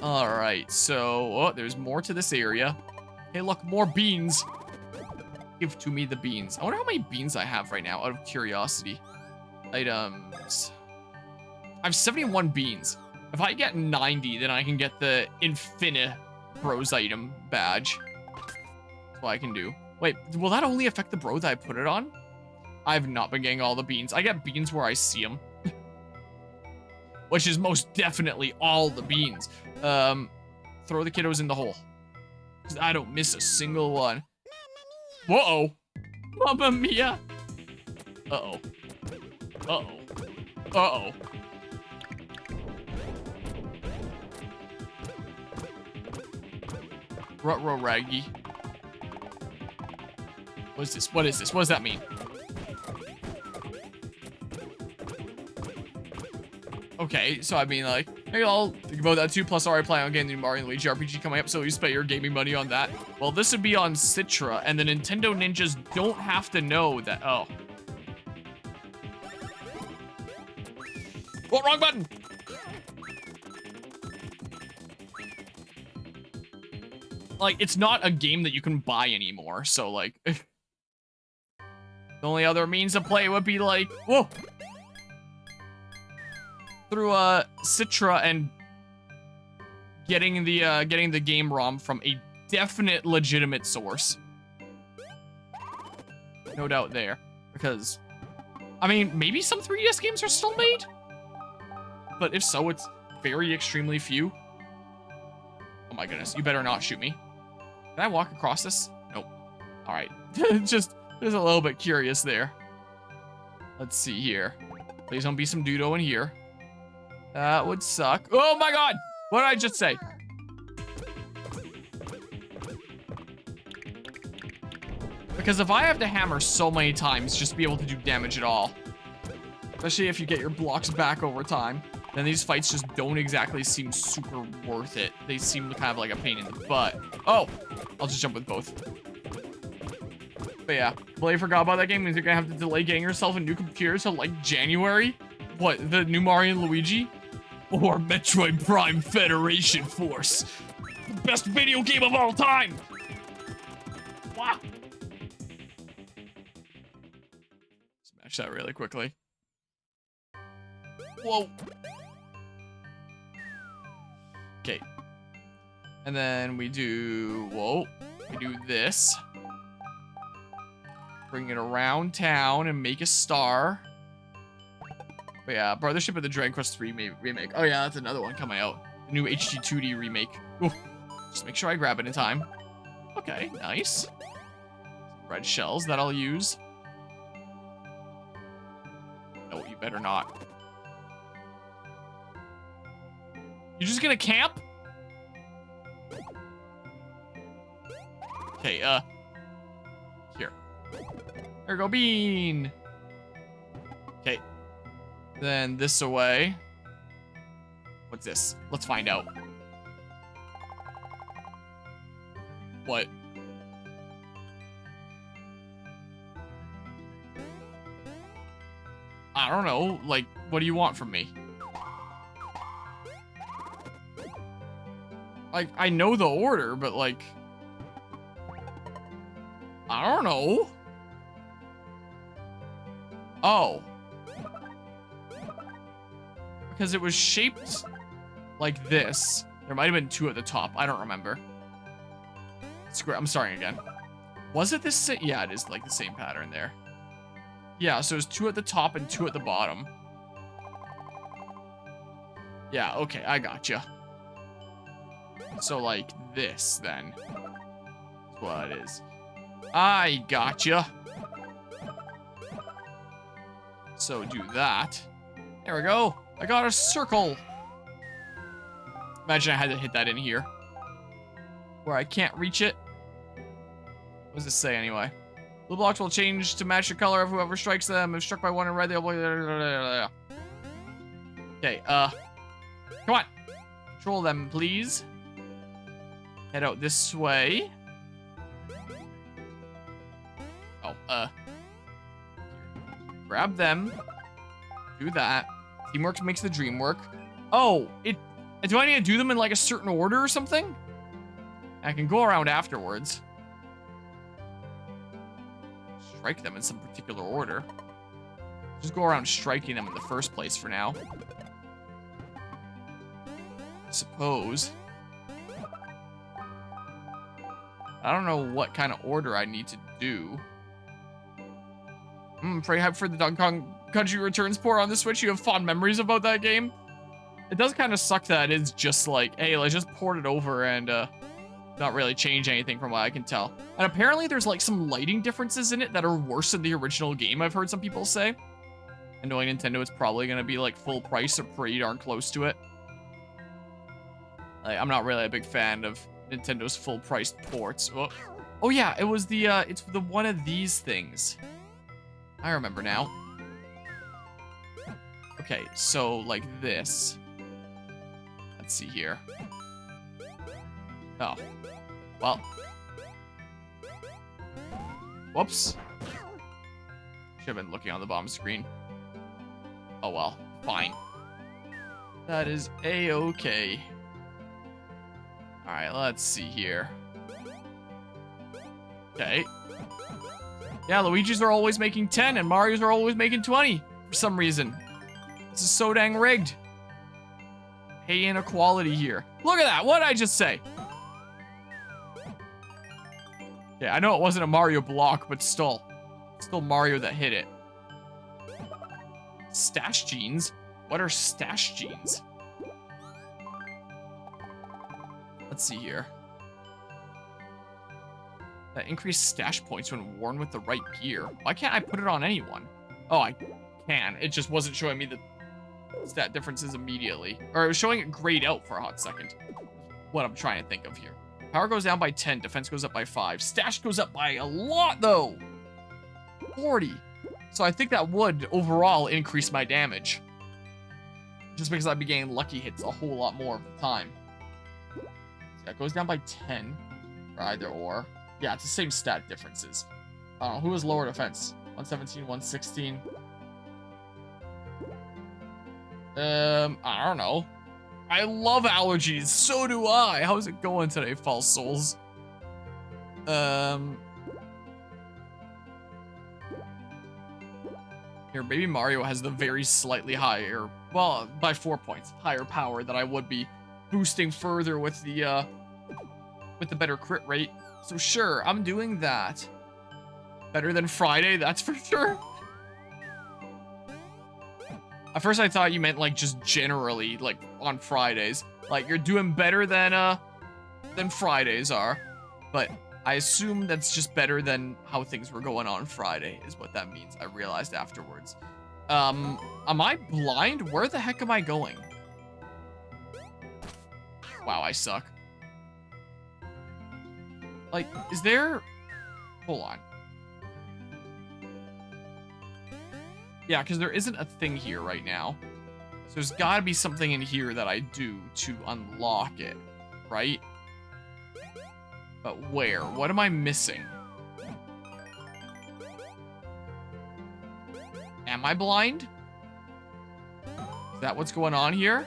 All right, so there's more to this area. Hey, look, more beans. Give to me the beans. I wonder how many beans I have right now, out of curiosity. Items. I have 71 beans. If I get 90, then I can get the Infinite Bros item badge. That's what I can do. Wait, will that only affect the bro that I put it on? I've not been getting all the beans. I get beans where I see them. Which is most definitely all the beans. Throw the kiddos in the hole. Because I don't miss a single one. Whoa! Mamma mia! Uh-oh. Uh-oh. Uh-oh. Ruh-roh raggy. What is this? What is this? What does that mean? Okay, so I mean, like, hey, I'll think about that too. Plus, I already plan on getting the Mario and Luigi RPG coming up, so you spend your gaming money on that. Well, this would be on Citra, and the Nintendo ninjas don't have to know that. Oh. Oh, wrong button! Like, it's not a game that you can buy anymore, so, like... the only other means of play would be, like... Whoa! Through Citra and getting the game ROM from a definite legitimate source. No doubt there, because I mean maybe some 3DS games are still made, but if so, it's very extremely few. Oh my goodness, you better not shoot me. Can I walk across this? Nope. All right, just a little bit curious there. Let's see here. Please don't be some dudo in here. That would suck. Oh my god! What did I just say? Because if I have to hammer so many times just to be able to do damage at all, especially if you get your blocks back over time, then these fights just don't exactly seem super worth it. They seem kind of like a pain in the butt. Oh! I'll just jump with both. But yeah, completely forgot about that game. Means you're gonna have to delay getting yourself a new computer till like January? What, the new Mario and Luigi? Or Metroid Prime Federation Force. The best video game of all time! Wow. Smash that really quickly. Whoa. Okay. And then we do, whoa. We do this. Bring it around town and make a star. But yeah, Brothership of the Dragon Quest 3 remake. Oh yeah, that's another one coming out. The new HD 2D remake. Ooh. Just make sure I grab it in time. Okay, nice. Red shells that I'll use. No, you better not. You're just gonna camp? Okay, here. There we go, bean. Okay. Then this away. What's this? Let's find out. What? I don't know. Like, what do you want from me? Like, I know the order, but like... I don't know. Oh. Because it was shaped like this. There might have been two at the top. I don't remember. I'm starting again. Was it this? Yeah, it is like the same pattern there. Yeah, so there's two at the top and two at the bottom. Yeah, okay, I gotcha. So like this then. That's what it is. I gotcha. So do that. There we go. I got a circle. Imagine I had to hit that in here. Where I can't reach it. What does this say anyway? Blue blocks will change to match the color of whoever strikes them. If struck by one in red, they'll... Okay, come on. Control them, please. Head out this way. Oh, grab them. Do that. Teamwork makes the dream work. Oh, it Do I need to do them in like a certain order or something? I can go around afterwards. Strike them in some particular order. Just go around striking them in the first place for now. I suppose. I don't know what kind of order I need to do. Pray hype for the Donkey Kong Country Returns port on the Switch. You have fond memories about that game? It does kind of suck that it is just like, hey, let's just port it over and not really change anything from what I can tell. And apparently there's like some lighting differences in it that are worse than the original game, I've heard some people say. And knowing Nintendo, it's probably going to be like full price or pretty darn close to it. Like, I'm not really a big fan of Nintendo's full priced ports. Oh yeah, it was the, it's the one of these things. I remember now. Okay, so like this. Let's see here. Oh. Well. Whoops. Should have been looking on the bottom screen. Oh well. Fine. That is a-okay. Alright, let's see here. Okay. Yeah, Luigi's are always making 10 and Mario's are always making 20 for some reason. This is so dang rigged. Pay inequality here. Look at that. What did I just say? Yeah, I know it wasn't a Mario block, but still Mario that hit it. Stash genes? What are stash genes? Let's see here. That increased stash points when worn with the right gear. Why can't I put it on anyone? Oh, I can. It just wasn't showing me the stat differences immediately. Or it was showing it grayed out for a hot second. What I'm trying to think of here. Power goes down by 10. Defense goes up by 5. Stash goes up by a lot, though. 40. So I think that would, overall, increase my damage. Just because I'd be getting lucky hits a whole lot more of the time. So yeah, it goes down by 10. For either or. Yeah, it's the same stat differences. I don't know. Who has lower defense? 117, 116. I don't know. I love allergies. So do I. How's it going today, False Souls? Here, Baby Mario has the very slightly higher, well, by 4 points, higher power that I would be boosting further with the better crit rate. So sure, I'm doing that. Better than Friday, that's for sure. At first I thought you meant like just generally, like on Fridays. Like you're doing better than Fridays are. But I assume that's just better than how things were going on Friday is what that means. I realized afterwards. Am I blind? Where the heck am I going? Wow, I suck. Like, is there... Hold on. Yeah, because there isn't a thing here right now. So there's got to be something in here that I do to unlock it, right? But where? What am I missing? Am I blind? Is that what's going on here?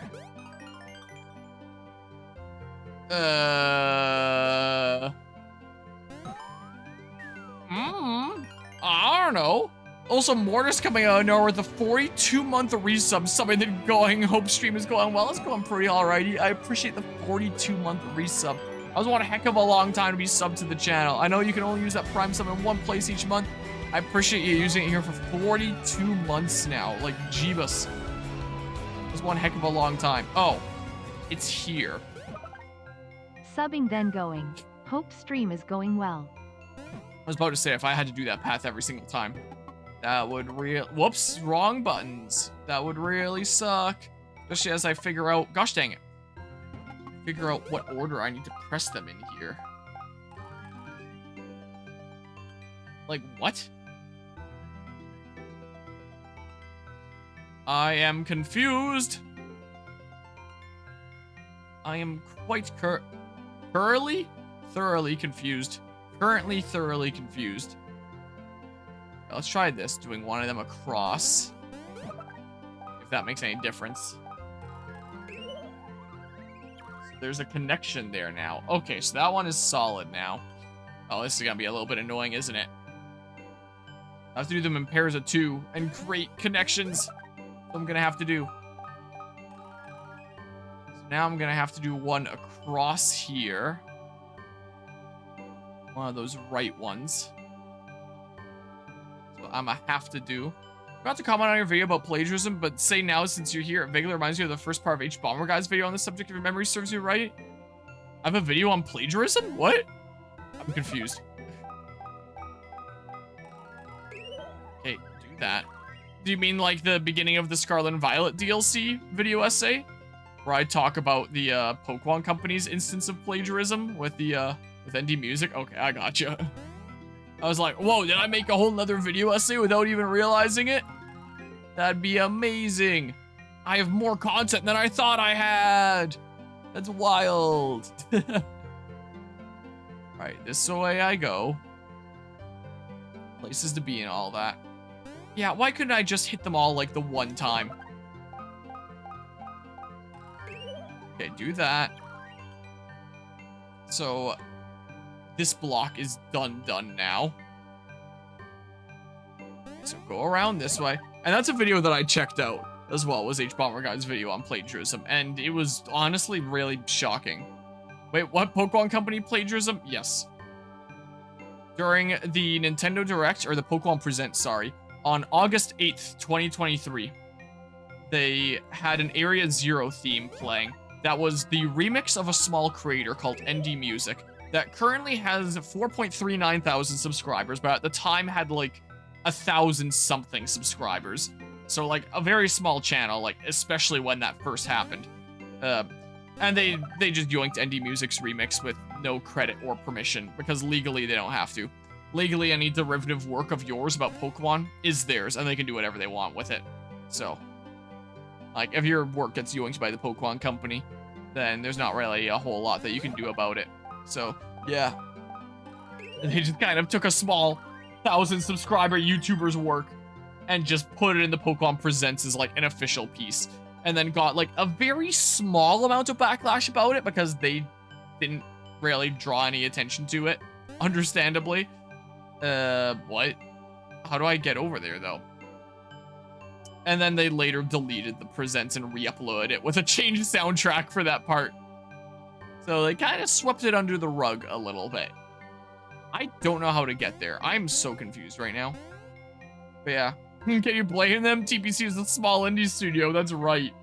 I don't know. Also, Mortis coming out of nowhere with a 42-month resub. Something that going. Hope stream is going well. It's going pretty alrighty. I appreciate the 42-month resub. I was one heck of a long time to be subbed to the channel. I know you can only use that Prime sub in one place each month. I appreciate you using it here for 42 months now. Like, Jeebus. It was one heck of a long time. Oh, it's here. Subbing then going. Hope stream is going well. I was about to say, if I had to do that path every single time, that would whoops, wrong buttons. That would really suck. Especially as I figure out, gosh dang it. Figure out what order I need to press them in here. Like, what? I am confused. I am quite thoroughly confused. Currently thoroughly confused. Let's try this, doing one of them across. If that makes any difference. There's a connection there now. Okay, so that one is solid now. Oh, this is gonna be a little bit annoying, isn't it? I have to do them in pairs of 2 and create connections. That's what I'm gonna have to do. So now I'm gonna have to do one across here. One of those right ones. So I'm gonna have to do. Forgot to comment on your video about plagiarism, but say now since you're here, it vaguely reminds me of the first part of H Bomber Guy's video on the subject, if your memory serves you right. I have a video on plagiarism? What? I'm confused. Okay, do that. Do you mean like the beginning of the Scarlet and Violet DLC video essay? Where I talk about the Pokemon Company's instance of plagiarism with the with ND Music? Okay, I gotcha. I was like, whoa, did I make a whole nother video essay without even realizing it? That'd be amazing. I have more content than I thought I had. That's wild. Right, this way I go. Places to be and all that. Yeah, why couldn't I just hit them all like the one time? Okay, do that. So, this block is done now. So go around this way. And that's a video that I checked out as well, was H Bomber Guy's video on plagiarism. And it was honestly really shocking. Wait, what? Pokemon Company plagiarism? Yes. During the Nintendo Direct, or the Pokemon Present, sorry, on August 8th, 2023, they had an Area Zero theme playing. That was the remix of a small creator called ND Music that currently has 4.39 thousand subscribers, but at the time had like 1,000 something subscribers. So like a very small channel, like especially when that first happened. And they just yoinked ND Music's remix with no credit or permission because legally they don't have to. Legally, any derivative work of yours about Pokemon is theirs and they can do whatever they want with it. So, like if your work gets yoinked by the Pokemon Company, then there's not really a whole lot that you can do about it. So, yeah. They just kind of took a small 1,000 subscriber YouTuber's work and just put it in the Pokemon Presents as like an official piece. And then got like a very small amount of backlash about it because they didn't really draw any attention to it, understandably. What? How do I get over there though? And then they later deleted the Presents and re-uploaded it with a changed soundtrack for that part. So they kind of swept it under the rug a little bit. I don't know how to get there. I'm so confused right now. But yeah. Can you blame them? TPC is a small indie studio. That's right.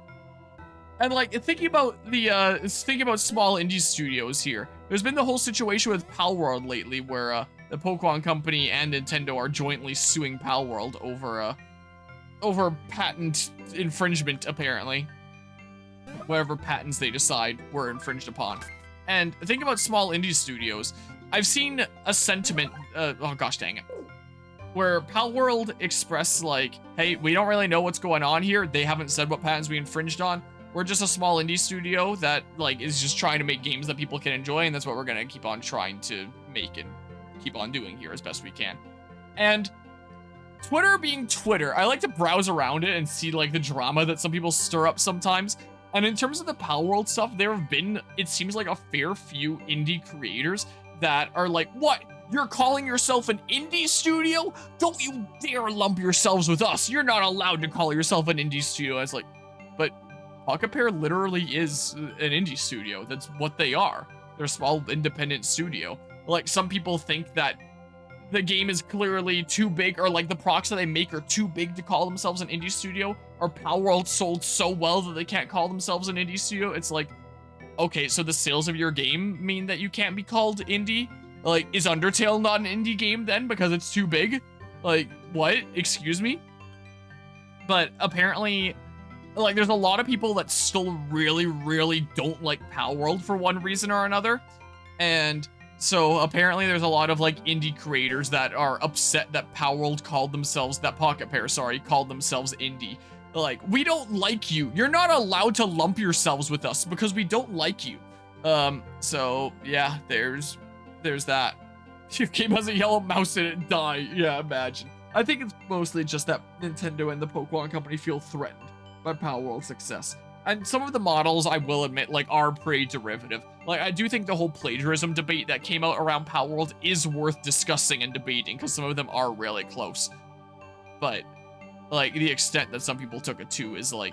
And like thinking about small indie studios here. There's been the whole situation with Palworld lately, where the Pokemon Company and Nintendo are jointly suing Palworld over patent infringement, apparently. Whatever patents they decide were infringed upon. And think about small indie studios. I've seen a sentiment. Oh gosh, dang it. Where Palworld expressed like, hey, we don't really know what's going on here. They haven't said what patents we infringed on. We're just a small indie studio that like is just trying to make games that people can enjoy, and that's what we're gonna keep on trying to make and keep on doing here as best we can. And Twitter being Twitter, I like to browse around it and see like the drama that some people stir up sometimes. And in terms of the Palworld stuff, there have been, it seems like a fair few indie creators that are like, what? You're calling yourself an indie studio? Don't you dare lump yourselves with us. You're not allowed to call yourself an indie studio. It's like, but Pocket Pair literally is an indie studio. That's what they are. They're a small independent studio. Like some people think that the game is clearly too big, or like the procs that they make are too big to call themselves an indie studio, or Palworld sold so well that they can't call themselves an indie studio. It's like, okay, so the sales of your game mean that you can't be called indie? Like, is Undertale not an indie game then because it's too big? Like, what? Excuse me? But apparently, like, there's a lot of people that still really, really don't like Palworld for one reason or another. And so apparently there's a lot of, like, indie creators that are upset that Palworld called themselves, that Pocket Pair, sorry, called themselves indie. Like, we don't like you. You're not allowed to lump yourselves with us because we don't like you. So, yeah, there's that. Your game has a yellow mouse in it, die. Yeah, imagine. I think it's mostly just that Nintendo and the Pokemon Company feel threatened by Palworld's success. And some of the models, I will admit, like, are pretty derivative. Like, I do think the whole plagiarism debate that came out around Palworld is worth discussing and debating, because some of them are really close. But, like, the extent that some people took it to is like,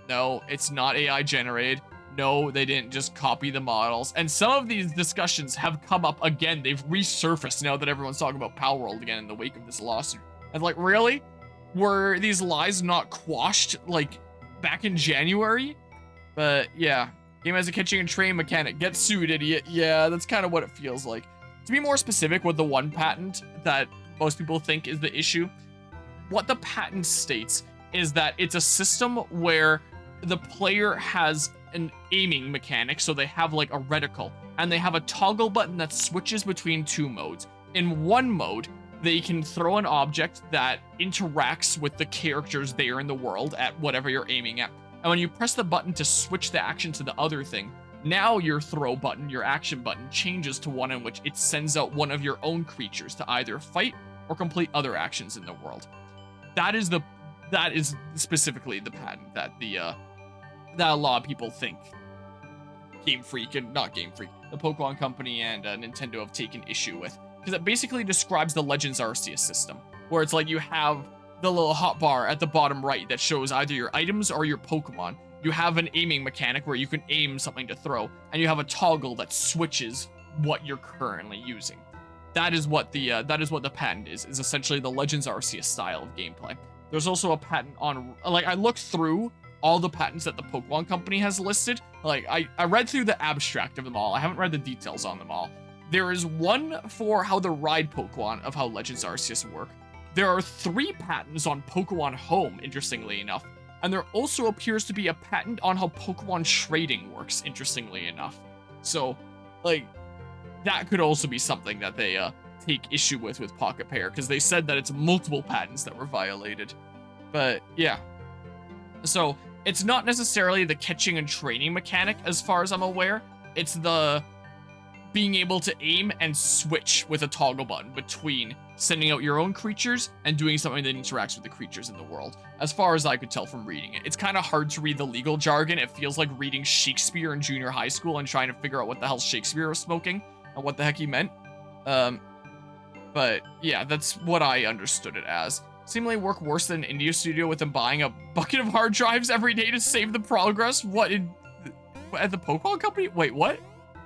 no, it's not AI generated. No, they didn't just copy the models. And some of these discussions have come up again. They've resurfaced now that everyone's talking about Palworld again in the wake of this lawsuit. And like, really? Were these lies not quashed, like, back in January? But yeah, game has a catching and train mechanic. Get sued, idiot. Yeah, that's kind of what it feels like. To be more specific with the one patent that most people think is the issue, what the patent states is that it's a system where the player has an aiming mechanic, so they have like a reticle, and they have a toggle button that switches between two modes. In one mode, they can throw an object that interacts with the characters there in the world at whatever you're aiming at. And when you press the button to switch the action to the other thing, now your throw button, your action button, changes to one in which it sends out one of your own creatures to either fight or complete other actions in the world. That is specifically the patent that that a lot of people think Game Freak, and not Game Freak, the Pokemon Company and Nintendo have taken issue with. Because it basically describes the Legends Arceus system, where it's like you have the little hotbar at the bottom right that shows either your items or your Pokemon. You have an aiming mechanic where you can aim something to throw, and you have a toggle that switches what you're currently using. That is what the patent is essentially the Legends Arceus style of gameplay. There's also a patent on, like, I looked through all the patents that the Pokemon Company has listed. Like, I read through the abstract of them all. I haven't read the details on them all. There is one for how the ride Pokemon of how Legends Arceus work. There are 3 patents on Pokemon Home, interestingly enough. And there also appears to be a patent on how Pokemon trading works, interestingly enough. So, like, that could also be something that they take issue with Pocket Pair, because they said that it's multiple patents that were violated. But, yeah. So, it's not necessarily the catching and training mechanic, as far as I'm aware. It's the being able to aim and switch with a toggle button between sending out your own creatures and doing something that interacts with the creatures in the world, as far as I could tell from reading it. It's kind of hard to read the legal jargon. It feels like reading Shakespeare in junior high school and trying to figure out what the hell Shakespeare was smoking and what the heck he meant. But yeah, that's what I understood it as. Seemingly work worse than an India studio with them buying a bucket of hard drives every day to save the progress. What, at the Pokemon Company? Wait, what?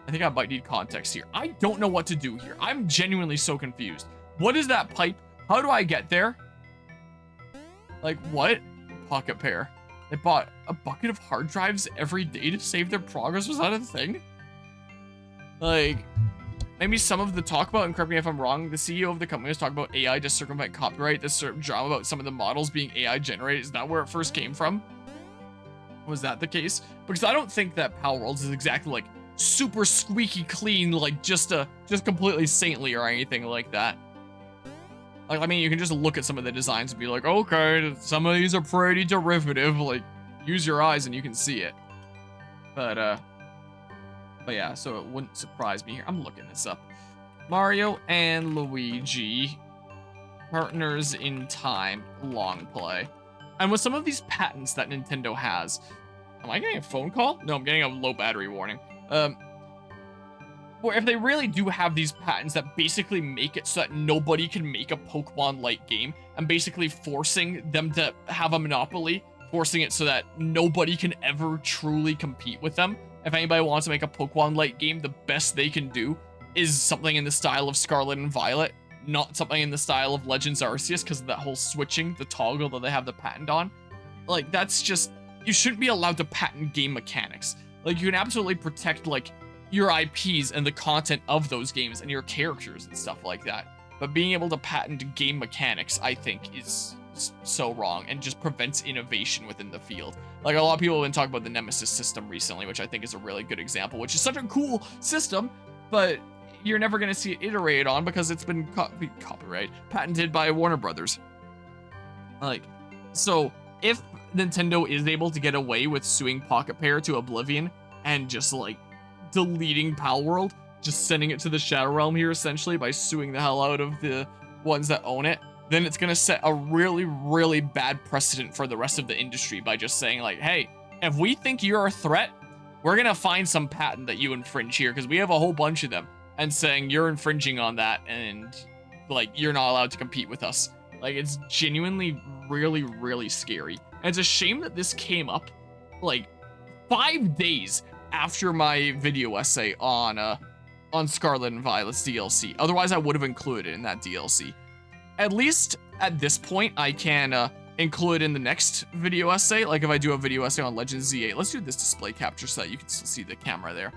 I think I might need context here. I don't know what to do here. I'm genuinely so confused. What is that pipe? How do I get there? Like, what? Pocket Pair. They bought a bucket of hard drives every day to save their progress? Was that a thing? Like, maybe some of the talk about, and correct me if I'm wrong, the CEO of the company was talking about AI to circumvent copyright, this sort of drama about some of the models being AI generated. Is that where it first came from? Was that the case? Because I don't think that Palworld is exactly like super squeaky clean, like just completely saintly or anything like that. Like, I mean, you can just look at some of the designs and be like, okay, some of these are pretty derivative. Like, use your eyes and you can see it. But yeah, so it wouldn't surprise me here. I'm looking this up. Mario and Luigi, partners in time, long play. And with some of these patents that Nintendo has, am I getting a phone call? No, I'm getting a low battery warning. Or if they really do have these patents that basically make it so that nobody can make a Pokemon-like game, and basically forcing them to have a monopoly, forcing it so that nobody can ever truly compete with them. If anybody wants to make a Pokemon-like game, the best they can do is something in the style of Scarlet and Violet, not something in the style of Legends Arceus, because of that whole switching, the toggle that they have the patent on. Like, that's just, you shouldn't be allowed to patent game mechanics. Like, you can absolutely protect, like, your IPs and the content of those games and your characters and stuff like that. But being able to patent game mechanics, I think, is so wrong and just prevents innovation within the field. Like, a lot of people have been talking about the Nemesis system recently, which I think is a really good example, which is such a cool system, but you're never going to see it iterated on because it's been patented by Warner Brothers. Like, so if Nintendo is able to get away with suing Pocket Pair to oblivion and just, like, deleting Palworld, just sending it to the Shadow Realm here, essentially, by suing the hell out of the ones that own it, then it's going to set a really, really bad precedent for the rest of the industry by just saying, like, hey, if we think you're a threat, we're gonna find some patent that you infringe here, because we have a whole bunch of them, and saying you're infringing on that, and like you're not allowed to compete with us. Like, it's genuinely really, really scary. And it's a shame that this came up like 5 days after my video essay on Scarlet and Violet's DLC. Otherwise, I would have included it in that DLC. At least at this point, I can include in the next video essay. Like if I do a video essay on Legend Z8, let's do this display capture so that you can still see the camera there.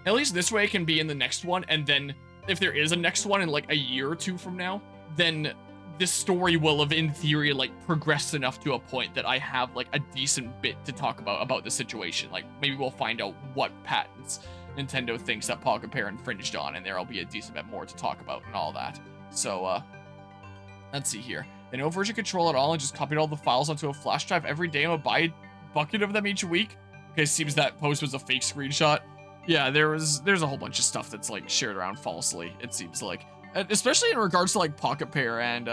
At least this way it can be in the next one, and then if there is a next one in like a year or two from now, then this story will have, in theory, like progressed enough to a point that I have like a decent bit to talk about the situation. Like maybe we'll find out what patents Nintendo thinks that Pocket infringed on, and there'll be a decent bit more to talk about and all that. So, let's see here. They no version control at all and just copied all the files onto a flash drive every day and would buy a bucket of them each week. Okay, seems that post was a fake screenshot. Yeah, there's a whole bunch of stuff that's like shared around falsely, it seems like. Especially in regards to like Pocket Pair and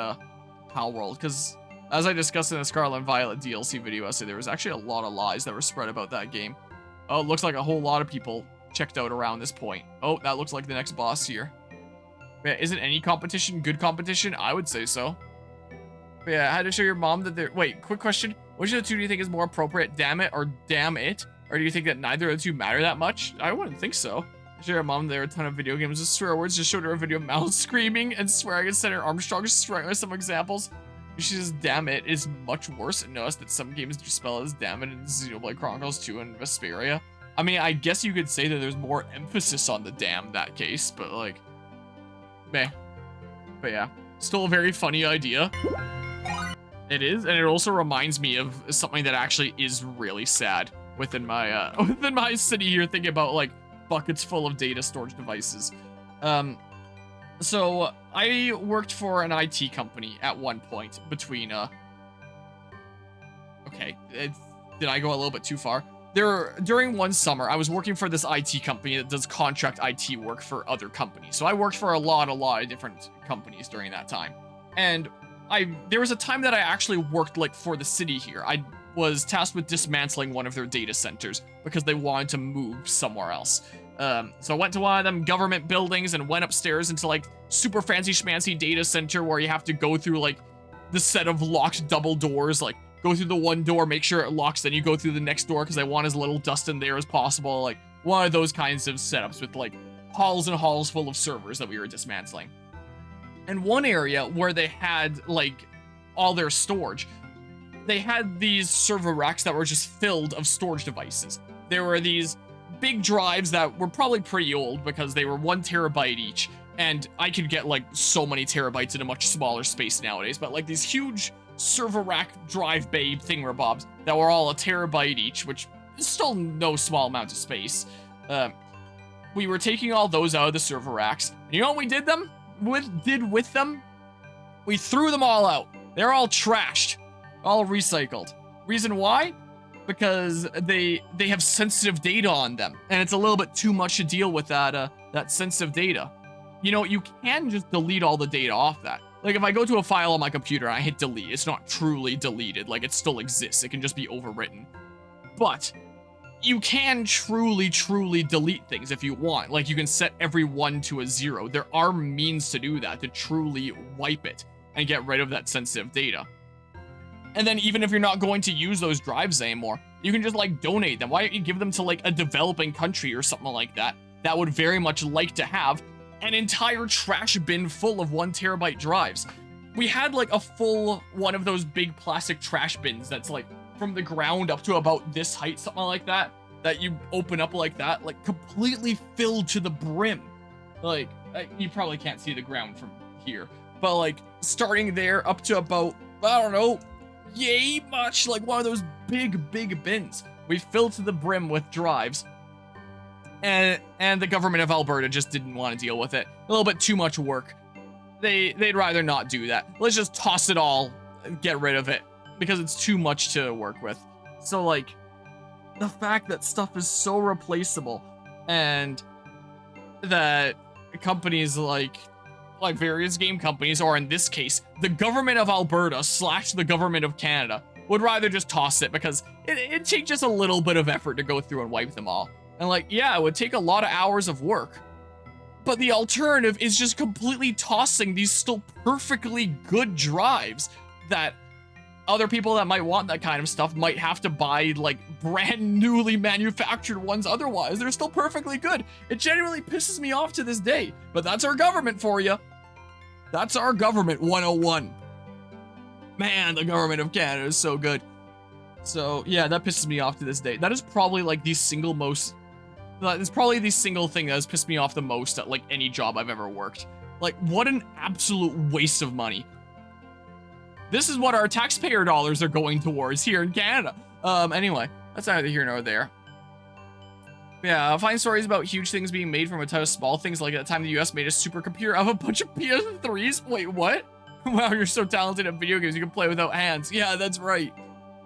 Palworld, because as I discussed in the Scarlet and Violet DLC video essay, there was actually a lot of lies that were spread about that game. Oh, it looks like a whole lot of people checked out around this point. Oh, that looks like the next boss here. Yeah, isn't any competition good competition? I would say so. But yeah, I had to show your mom that they're... Wait, quick question. Which of the two do you think is more appropriate? Damn it or damn it? Or do you think that neither of the two matter that much? I wouldn't think so. I showed her mom there are a ton of video games with swear words. Just showed her a video of Mal screaming and swearing and Senator Armstrong swearing with some examples. She says, damn it is much worse, and notice that some games do spell as damn it in Xenoblade Chronicles 2 and Vesperia. I mean, I guess you could say that there's more emphasis on the damn that case, but like, meh. But yeah, still a very funny idea. It is, and it also reminds me of something that actually is really sad within my city here, thinking about like buckets full of data storage devices. So I worked for an IT company at one point between okay, did I go a little bit too far? During one summer, I was working for this IT company that does contract IT work for other companies. So I worked for a lot of different companies during that time. And there was a time that I actually worked like for the city here. I was tasked with dismantling one of their data centers because they wanted to move somewhere else. So I went to one of them government buildings and went upstairs into like super fancy schmancy data center where you have to go through like the set of locked double doors, like go through the one door, make sure it locks, then you go through the next door because they want as little dust in there as possible. Like one of those kinds of setups with like halls and halls full of servers that we were dismantling. And one area where they had like all their storage, they had these server racks that were just filled of storage devices. There were these big drives that were probably pretty old because they were 1 terabyte each. And I could get like so many terabytes in a much smaller space nowadays, but like these huge server rack drive bay thingamabobs that were all 1 terabyte each, which is still no small amount of space. We were taking all those out of the server racks. And you know what we did with them? We threw them all out. They're all trashed, all recycled. Reason why? Because they have sensitive data on them, and it's a little bit too much to deal with that sensitive data. You know, you can just delete all the data off that. Like if I go to a file on my computer and I hit delete, it's not truly deleted, like it still exists. It can just be overwritten. But you can truly delete things if you want. Like you can set every 1 to a 0. There are means to do that, to truly wipe it and get rid of that sensitive data. And then even if you're not going to use those drives anymore, you can just like donate them. Why don't you give them to like a developing country or something like that that would very much like to have an entire trash bin full of 1 terabyte drives. We had like a full one of those big plastic trash bins that's like from the ground up to about this height, something like that you open up like that, like completely filled to the brim. Like, you probably can't see the ground from here, but like starting there up to about, I don't know, yay much, like one of those big bins. We filled to the brim with drives. And the government of Alberta just didn't want to deal with it. A little bit too much work. They'd rather not do that. Let's just toss it all and get rid of it because it's too much to work with. So like the fact that stuff is so replaceable and that companies like various game companies, or in this case, the government of Alberta / the government of Canada, would rather just toss it because it'd take just a little bit of effort to go through and wipe them all. And like, yeah, it would take a lot of hours of work. But the alternative is just completely tossing these still perfectly good drives that other people that might want that kind of stuff might have to buy like brand newly manufactured ones otherwise. They're still perfectly good. It genuinely pisses me off to this day, but that's our government for you. That's our government 101. Man, the government of Canada is so good. So yeah, that pisses me off to this day. That is probably like the single most, it's probably the single thing that has pissed me off the most at like any job I've ever worked. Like, what an absolute waste of money. This is what our taxpayer dollars are going towards here in Canada. Anyway, that's neither here nor there. Yeah, I find stories about huge things being made from a ton of small things, like at the time the US made a supercomputer of a bunch of PS3s. Wait, what? Wow, you're so talented at video games, you can play without hands. Yeah, that's right.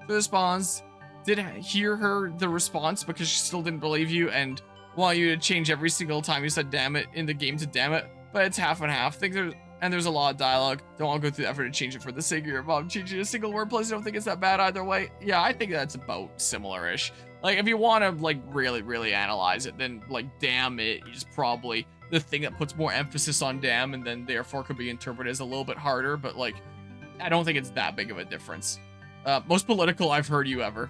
The response, did hear her the response because she still didn't believe you and want you to change every single time you said damn it in the game to damn it, but it's half and half. There's a lot of dialogue. Don't want to go through the effort to change it for the sake of your mom. Changing a single word, plus you don't think it's that bad either way. Yeah, I think that's about similar-ish. Like, if you want to, like, really, really analyze it, then, like, damn it is probably the thing that puts more emphasis on damn and then therefore could be interpreted as a little bit harder, but, like, I don't think it's that big of a difference. Most political I've heard you ever.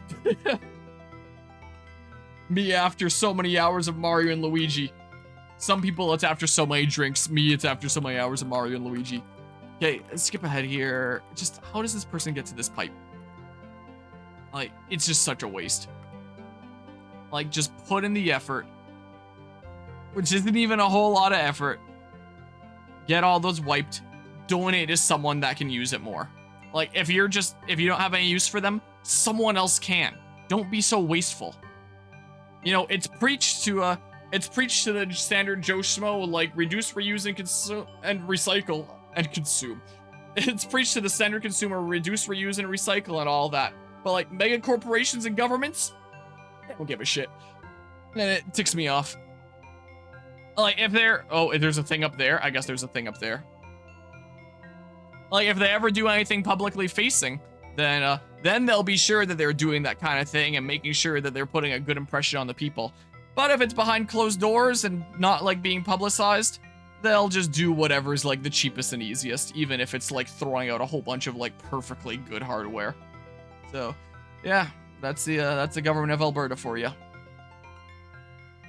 Me after so many hours of Mario and Luigi. Some people, it's after so many drinks. Me, it's after so many hours of Mario and Luigi. Okay, let's skip ahead here. Just, how does this person get to this pipe? Like, it's just such a waste. Like, just put in the effort. Which isn't even a whole lot of effort. Get all those wiped. Donate to someone that can use it more. Like, if you don't have any use for them, someone else can. Don't be so wasteful. You know, it's preached to the standard Joe Schmo, like, reduce, reuse, and consume, and recycle, and consume. It's preached to the standard consumer, reduce, reuse, and recycle, and all that. But, like, mega corporations and governments, they don't give a shit. And it ticks me off. Like, if there's a thing up there, I guess there's a thing up there. Like, if they ever do anything publicly facing, then they'll be sure that they're doing that kind of thing and making sure that they're putting a good impression on the people. But if it's behind closed doors and not, like, being publicized, they'll just do whatever's, like, the cheapest and easiest, even if it's, like, throwing out a whole bunch of, like, perfectly good hardware. So, yeah, that's the government of Alberta for you.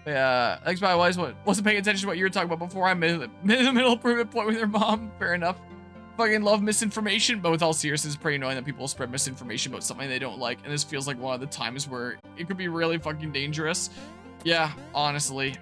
Yeah, thanks, by the way, wasn't paying attention to what you were talking about before. I made the middle improvement point with your mom. Fair enough. Fucking love misinformation, but with all seriousness, it's pretty annoying that people spread misinformation about something they don't like, and this feels like one of the times where it could be really fucking dangerous. Yeah, honestly.